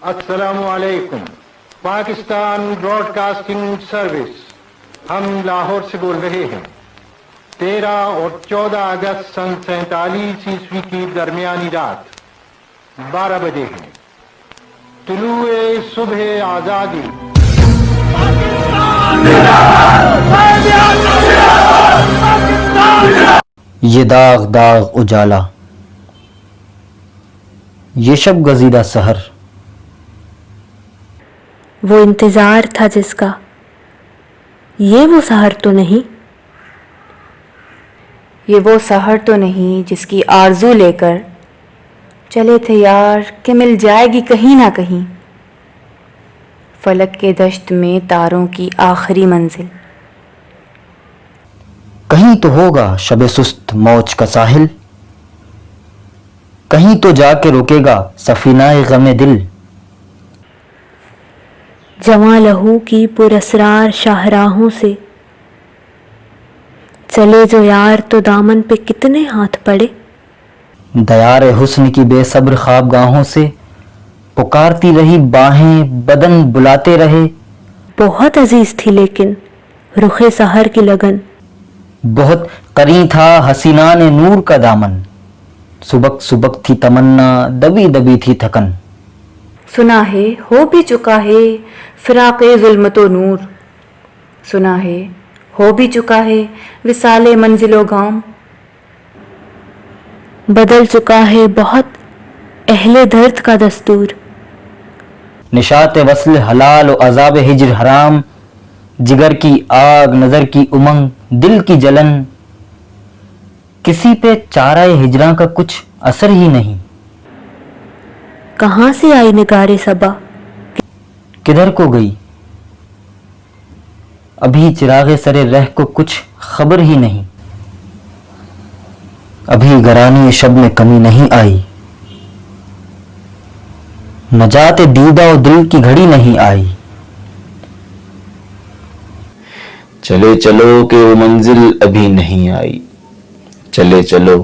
السلام علیکم. Pakistan Broad casting service, ہم لاہور سے بول رہے ہیں. 13 اور 14 اگست سن 47 عیسوی کی درمیانی رات 12 بجے ہیں. طلوع صبح آزادی. یہ داغ داغ اجالا، یہ شب گزیدہ سحر، وہ انتظار تھا جس کا، یہ وہ سحر تو نہیں. یہ وہ سحر تو نہیں جس کی آرزو لے کر چلے تھے یار کہ مل جائے گی کہیں نہ کہیں. فلک کے دشت میں تاروں کی آخری منزل. کہیں تو ہوگا شب سست موج کا ساحل، کہیں تو جا کے رکے گا سفینہ غم دل. جواں لہو کی پراسرار شاہراہوں سے چلے جو یار تو دامن پہ کتنے ہاتھ پڑے. دیار حسن کی بے صبر خوابگاہوں سے پکارتی رہی باہیں، بدن بلاتے رہے. بہت عزیز تھی لیکن رخ سحر کی لگن، بہت قریب تھا حسینان نور کا دامن. سبک سبک تھی تمنا، دبی دبی تھی تھکن. سنا ہے ہو بھی چکا ہے فراق ظلمت و نور. سنا ہے ہو بھی چکا ہے وصال منزل و گام. بدل چکا ہے بہت اہل درد کا دستور. نشاط وصل حلال و عذاب ہجر حرام، جگر کی آگ، نظر کی امنگ، دل کی جلن. کسی پہ چارہ ہجراں کا کچھ اثر ہی نہیں. کہاں سے آئی نگار صبا، کدھر کو گئی ابھی چراغ سر رہ کو کچھ خبر ہی نہیں. ابھی گرانی شب میں کمی نہیں آئی، نجات دیدہ و دل کی گھڑی نہیں آئی. چلے چلو کہ وہ منزل ابھی نہیں آئی. چلے چلو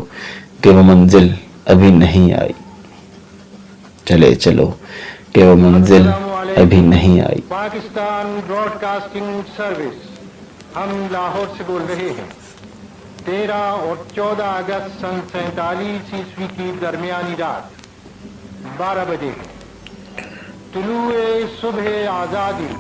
کہ وہ منزل ابھی نہیں آئی. چلے چلو کہ وہ منزل ابھی نہیں آئی. پاکستان براڈ کاسٹنگ سروس، ہم لاہور سے بول رہے ہیں. 13 اور 14 اگست سن 47 عیسوی کی درمیانی رات 12 بجے ہیں. طلوع صبح آزادی.